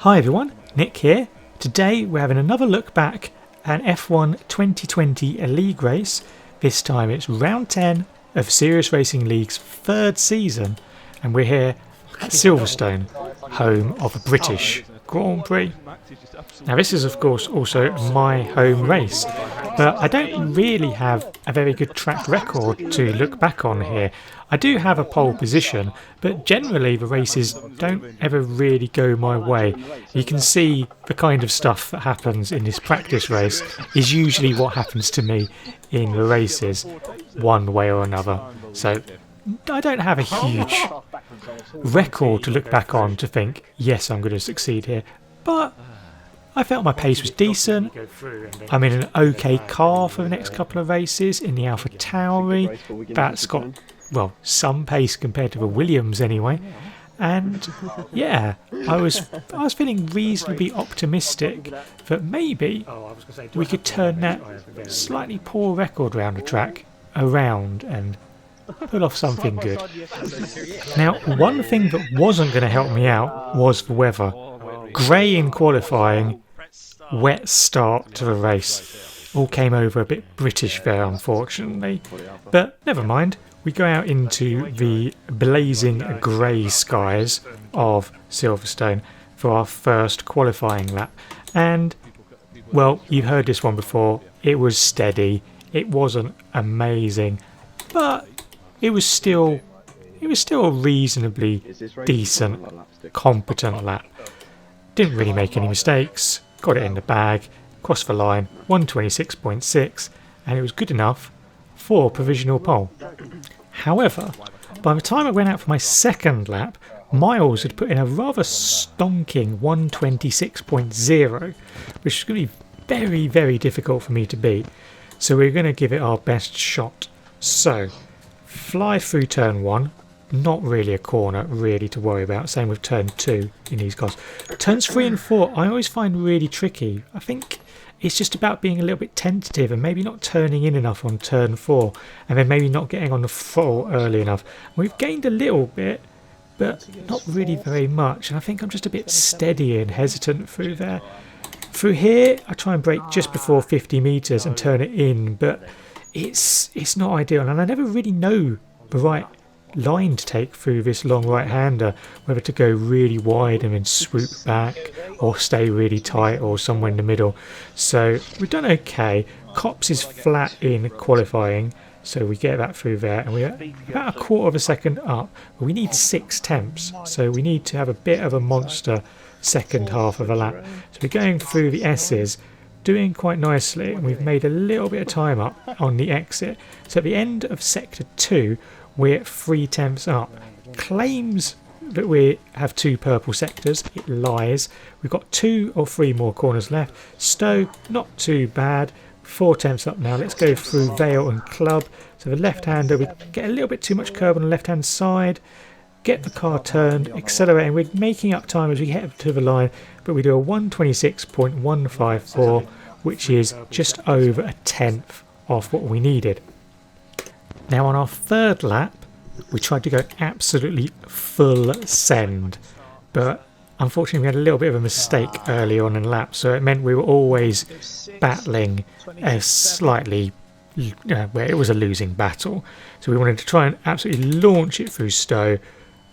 Hi everyone, Nick here. Today we're having another look back at an F1 2020 league race. This time it's round 10 of Serious Racing League's third season, and we're here at Silverstone, home of the British Grand Prix. Now this is of course also my home race, but I don't really have a very good track record to look back on here. I do have a pole position, but generally the races don't ever really go my way. You can see the kind of stuff that happens in this practice race is usually what happens to me in the races, one way or another. So I don't have a huge record to look back on to think, yes, I'm going to succeed here, but I felt my pace was decent. I'm in an okay car for the next couple of races in the Alpha Tauri. That's got, well, some pace compared to the Williams anyway. And yeah, I was feeling reasonably optimistic that maybe we could turn that slightly poor record round the track around and pull off something good. Now, one thing that wasn't going to help me out was the weather. Grey in qualifying, wet start to the race. All came over a bit British there, unfortunately. But never mind, we go out into the blazing grey skies of Silverstone for our first qualifying lap. And, well, you've heard this one before. It was steady. It wasn't amazing, but it was still a reasonably decent, competent lap. Didn't really make any mistakes, got it in the bag, crossed the line, 126.6, and it was good enough for provisional pole. However, by the time I went out for my second lap, Miles had put in a rather stonking 126.0, which is going to be very, very difficult for me to beat. So we're going to give it our best shot. So, fly through turn 1. Not really a corner really to worry about, same with turn 2 in these cars. Turns 3 and 4 I always find really tricky. I think it's just about being a little bit tentative and maybe not turning in enough on turn 4 and then maybe not getting on the throttle early enough. We've gained a little bit, but not really very much, and I think I'm just a bit steady and hesitant through there. Through here I try and brake just before 50 metres and turn it in, but it's not ideal, and I never really know the right line to take through this long right-hander, whether to go really wide and then swoop back or stay really tight or somewhere in the middle. So we've done okay. Cops is flat in qualifying, so we get that through there, and we're about a quarter of a second up, but we need 6 tenths, so we need to have a bit of a monster second half of a lap. So we're going through the S's, doing quite nicely, and we've made a little bit of time up on the exit. So at the end of sector 2 we're 3 tenths up. Claims that we have 2 purple sectors. It lies. We've got 2 or 3 more corners left. Stowe, not too bad. 4 tenths up now. Let's go through Vale and Club. So the left-hander, we get a little bit too much curb on the left-hand side. Get the car turned, accelerating. We're making up time as we get up to the line, but we do a 126.154, which is just over a tenth off what we needed. Now on our third lap, we tried to go absolutely full send, but unfortunately we had a little bit of a mistake early on in the lap, so it meant we were always battling a slightly, where it was a losing battle. So we wanted to try and absolutely launch it through Stowe,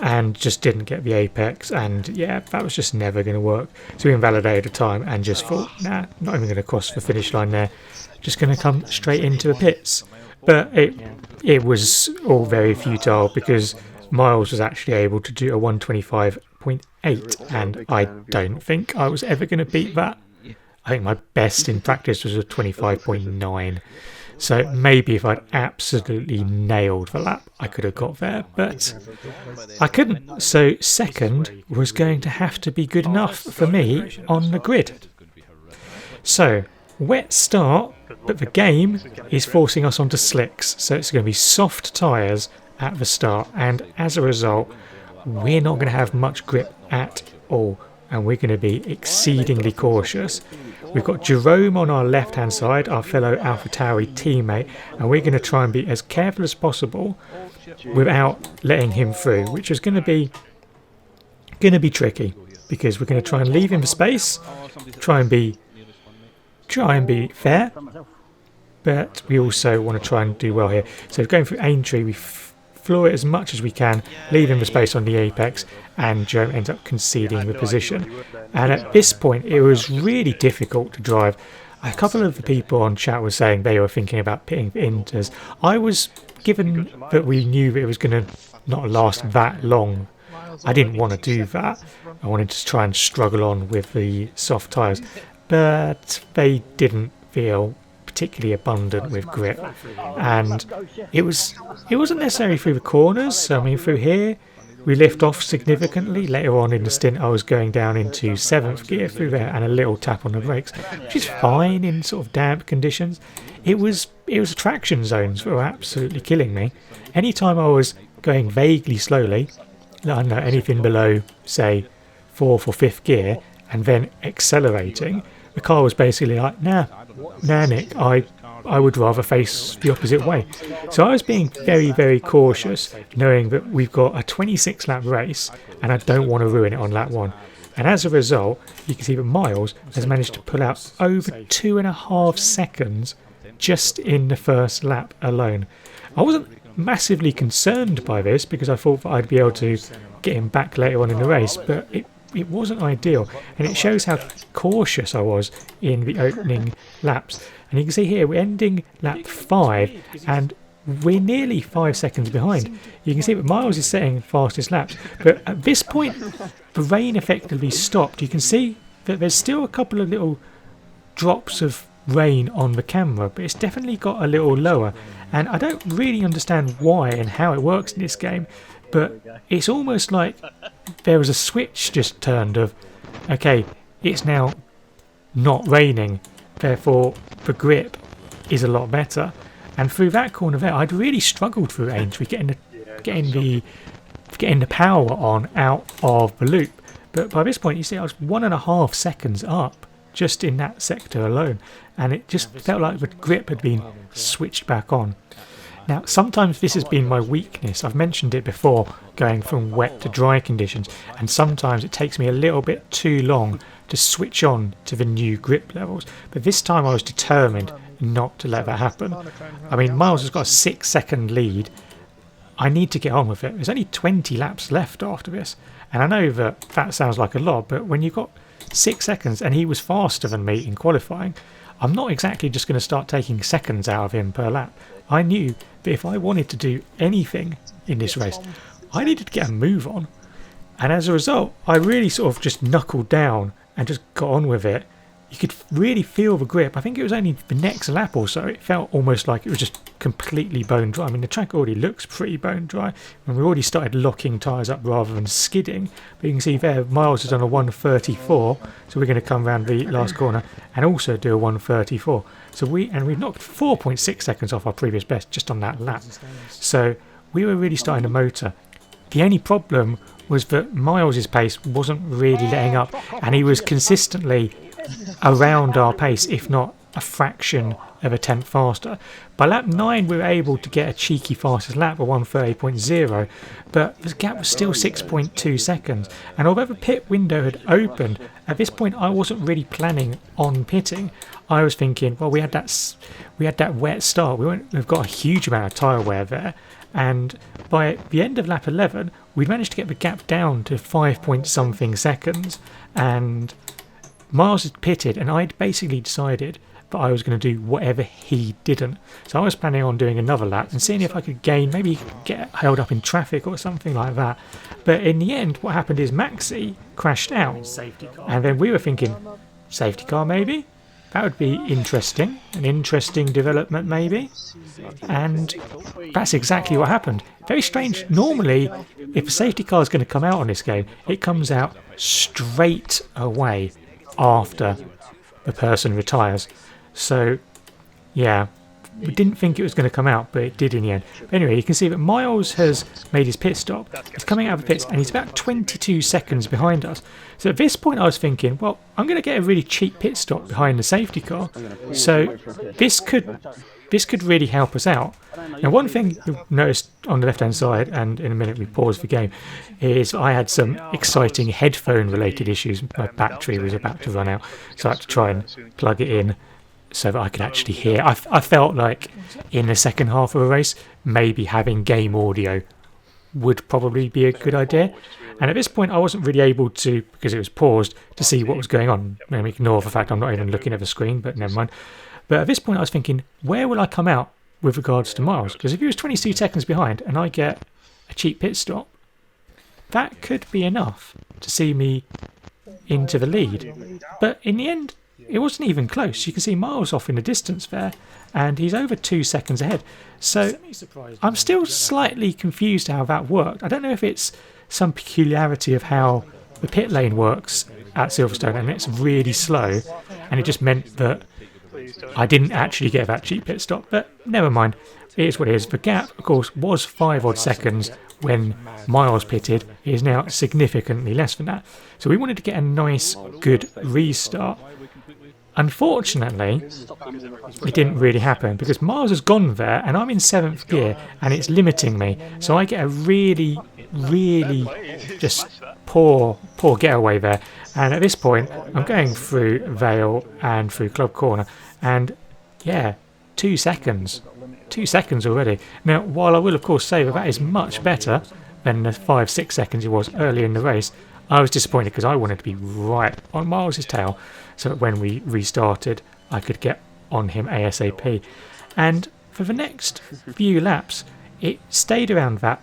and just didn't get the apex, and yeah, that was just never going to work. So we invalidated the time and just thought, nah, not even going to cross the finish line there, just going to come straight into the pits. But it was all very futile because Miles was actually able to do a 125.8, and I don't think I was ever going to beat that. I think my best in practice was a 25.9. So maybe if I'd absolutely nailed the lap, I could have got there, but I couldn't. So second was going to have to be good enough for me on the grid. So wet start, but the game is forcing us onto slicks, so it's going to be soft tyres at the start, and as a result we're not going to have much grip at all, and we're going to be exceedingly cautious. We've got Jerome on our left hand side, our fellow AlphaTauri teammate, and we're going to try and be as careful as possible without letting him through, which is going to be tricky. because we're going to try and leave him for space, try and be fair, but we also want to try and do well here. So going through Aintree, we floor it as much as we can, leave him for space on the apex, and Joe ends up conceding the position. And at this point it was really difficult to drive. A couple of the people on chat were saying they were thinking about pitting for inters. I was, given that we knew that it was going to not last that long, I didn't want to do that. I wanted to try and struggle on with the soft tyres, but they didn't feel particularly abundant with grip, and it wasn't necessarily through the corners. So, I mean, through here we lift off significantly. Later on in the stint I was going down into 7th gear through there and a little tap on the brakes, which is fine in sort of damp conditions. It was traction zones that were absolutely killing me. Anytime I was going vaguely slowly, I don't know, anything below say 4th or 5th gear, and then accelerating, the car was basically like, nah Nick, I would rather face the opposite way. So I was being very, very cautious, knowing that we've got a 26 lap race and I don't want to ruin it on lap 1. And as a result, you can see that Miles has managed to pull out over 2.5 seconds just in the first lap alone. I wasn't massively concerned by this because I thought that I'd be able to get him back later on in the race, but it wasn't ideal, and it shows how cautious I was in the opening laps. And you can see here we're ending lap 5 and we're nearly 5 seconds behind. You can see that Miles is setting fastest laps, but at this point the rain effectively stopped. You can see that there's still a couple of little drops of rain on the camera, but it's definitely got a little lower, and I don't really understand why and how it works in this game, but it's almost like there was a switch just turned of, okay, it's now not raining, therefore the grip is a lot better. And through that corner there, I'd really struggled through Aintree, getting the power on out of the loop. But by this point, you see, I was 1.5 seconds up just in that sector alone, and it just felt like the grip had been switched back on. Now, sometimes this has been my weakness. I've mentioned it before, going from wet to dry conditions, and sometimes it takes me a little bit too long to switch on to the new grip levels. But this time I was determined not to let that happen. I mean, Miles has got a 6-second lead. I need to get on with it. There's only 20 laps left after this, and I know that sounds like a lot, but when you've got 6 seconds and he was faster than me in qualifying, I'm not exactly just going to start taking seconds out of him per lap. I knew that if I wanted to do anything in this race, I needed to get a move on. And as a result, I really sort of just knuckled down and just got on with it. You could really feel the grip. I think it was only the next lap or so, it felt almost like it was just completely bone dry. I mean, the track already looks pretty bone dry, and we already started locking tyres up rather than skidding. But you can see there, Miles is on a 134, so we're going to come around the last corner and also do a 134. So we've knocked 4.6 seconds off our previous best just on that lap. So we were really starting to motor. The only problem was that Miles' pace wasn't really letting up, and he was consistently around our pace, if not a fraction of a tenth faster. By lap 9 we were able to get a cheeky fastest lap of 1:30.0, but the gap was still 6.2 seconds, and although the pit window had opened, at this point I wasn't really planning on pitting. I was thinking, well, we had that wet start, we've got a huge amount of tyre wear there, and by the end of lap 11 we'd managed to get the gap down to 5-point-something seconds, and Miles had pitted, and I'd basically decided that I was going to do whatever he didn't. So I was planning on doing another lap and seeing if I could gain, maybe get held up in traffic or something like that. But in the end, what happened is Maxi crashed out, and then we were thinking, safety car maybe? That would be interesting, an interesting development maybe. And that's exactly what happened. Very strange. Normally, if a safety car is going to come out on this game, it comes out straight away after the person retires. So yeah, we didn't think it was going to come out, but it did in the end. But anyway, you can see that Miles has made his pit stop. He's coming out of the pits and he's about 22 seconds behind us. So at this point I was thinking, well, I'm going to get a really cheap pit stop behind the safety car. So this could this could really help us out. Now, one thing you'll notice on the left-hand side, and in a minute we pause the game, is I had some exciting headphone-related issues. My battery was about to run out, so I had to try and plug it in so that I could actually hear. I felt like in the second half of a race, maybe having game audio would probably be a good idea. And at this point, I wasn't really able to, because it was paused, to see what was going on. Let me ignore the fact I'm not even looking at the screen, but never mind. But at this point, I was thinking, where will I come out with regards to Miles? Because if he was 22 seconds behind and I get a cheap pit stop, that could be enough to see me into the lead. But in the end, it wasn't even close. You can see Miles off in the distance there, and he's over 2 seconds ahead. So I'm still slightly confused how that worked. I don't know if it's some peculiarity of how the pit lane works at Silverstone, and it's really slow, and it just meant that I didn't actually get that cheap pit stop. But never mind, it is what it is. The gap, of course, was 5 odd seconds when Miles pitted. It is now significantly less than that. So we wanted to get a nice, good restart. Unfortunately, it didn't really happen because Miles has gone there and I'm in 7th gear and it's limiting me. So I get a really just poor getaway there. And at this point, I'm going through Vale and through Club Corner, and yeah, 2 seconds. 2 seconds already. Now, while I will of course say that is much better than the 5-6 seconds it was earlier in the race, I was disappointed because I wanted to be right on Miles' tail so that when we restarted I could get on him ASAP. And for the next few laps it stayed around that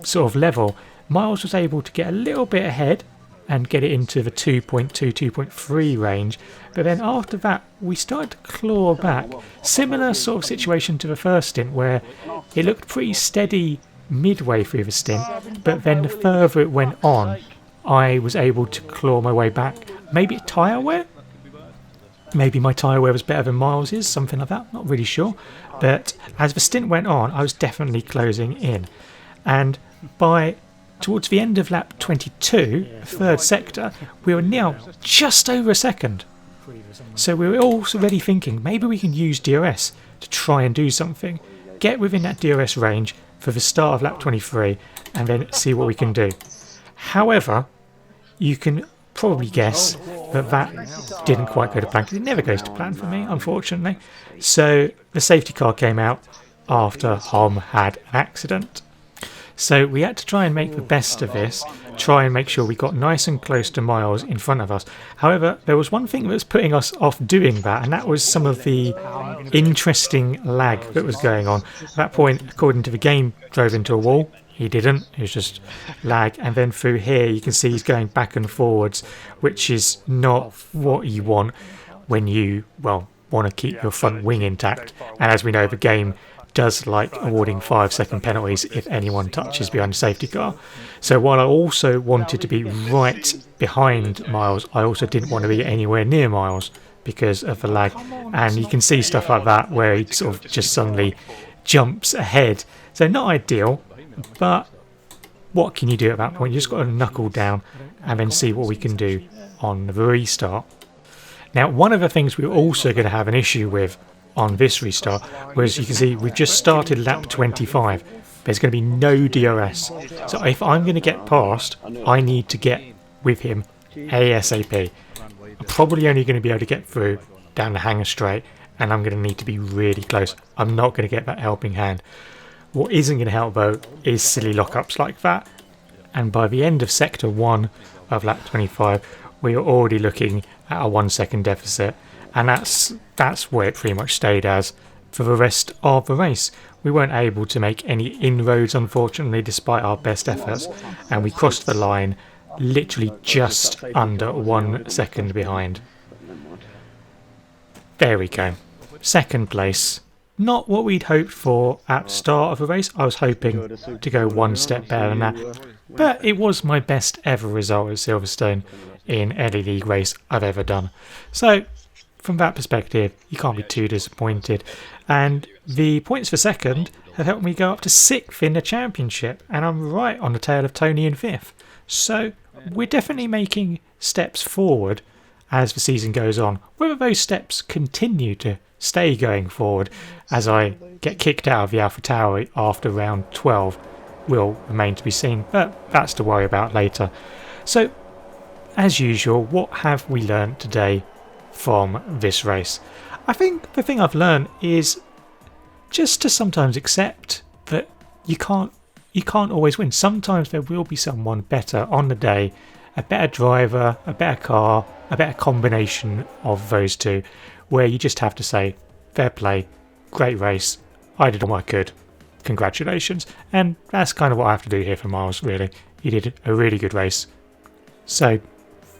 sort of level. Miles was able to get a little bit ahead and get it into the 2.2, 2.3 range, but then after that we started to claw back. Similar sort of situation to the first stint where it looked pretty steady midway through the stint, but then the further it went on I was able to claw my way back. Maybe tyre wear? Maybe my tyre wear was better than Miles's, something like that, not really sure. But as the stint went on, I was definitely closing in. And by towards the end of lap 22, third sector, we were now just over a second. So we were already thinking, maybe we can use DRS to try and do something. Get within that DRS range for the start of lap 23 and then see what we can do. However, you can probably guess that didn't quite go to plan, because it never goes to plan for me, unfortunately. So the safety car came out after Hom had an accident. So we had to try and make the best of this, try and make sure we got nice and close to Miles in front of us. However, there was one thing that was putting us off doing that, and that was some of the interesting lag that was going on. At that point, according to the game, drove into a wall. He didn't, it was just lag. And then through here you can see he's going back and forwards, which is not what you want when you, well, want to keep your front wing intact. And as we know, the game does like awarding 5-second penalties if anyone touches behind a safety car. So while I also wanted to be right behind Miles, I also didn't want to be anywhere near Miles because of the lag. And you can see stuff like that where he sort of just suddenly jumps ahead. So not ideal. But what can you do at that point? You just got to knuckle down and then see what we can do on the restart. Now, one of the things we were also going to have an issue with on this restart was, you can see we've just started lap 25. There's going to be no DRS. So if I'm going to get past, I need to get with him ASAP. I'm probably only going to be able to get through down the hangar straight, and I'm going to need to be really close. I'm not going to get that helping hand. What isn't going to help though is silly lockups like that. And by the end of sector 1 of lap 25, we are already looking at a 1 second deficit, and that's where it pretty much stayed as for the rest of the race. We weren't able to make any inroads, unfortunately, despite our best efforts, and we crossed the line literally just under 1 second behind. There we go. Second place. Not what we'd hoped for at the start of the race. I was hoping to go one step better than that. But it was my best ever result at Silverstone in any league race I've ever done. So from that perspective, you can't be too disappointed. And the points for second have helped me go up to 6th in the championship. And I'm right on the tail of Tony in 5th. So we're definitely making steps forward as the season goes on. Whether those steps continue to stay going forward as I get kicked out of the Alpha Tower after round 12 will remain to be seen, but that's to worry about later. So, as usual, what have we learned today from this race? I think the thing I've learned is just to sometimes accept that you can't always win. Sometimes there will be someone better on the day, a better driver, a better car, a better combination of those two, where you just have to say, fair play, great race, I did all I could, congratulations. And that's kind of what I have to do here for Miles, really. He did a really good race. So,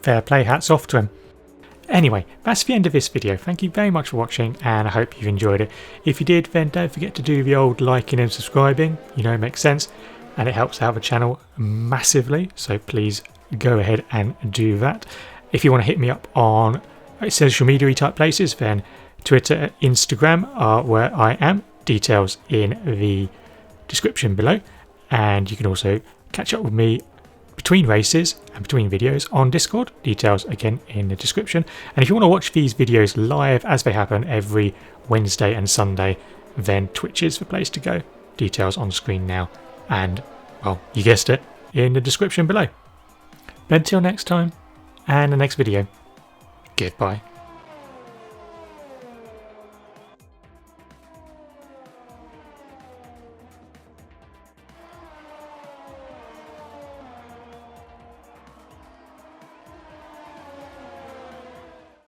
fair play, hats off to him. Anyway, that's the end of this video. Thank you very much for watching, and I hope you've enjoyed it. If you did, then don't forget to do the old liking and subscribing. You know, it makes sense, and it helps out the channel massively, so please go ahead and do that. If you want to hit me up on social media type places, then Twitter, Instagram are where I am. Details in the description below, and you can also catch up with me between races and between videos on Discord. Details again in the description. And if you want to watch these videos live as they happen every Wednesday and Sunday, then Twitch is the place to go. Details on screen now, and well, you guessed it, in the description below. But until next time and the next video, goodbye.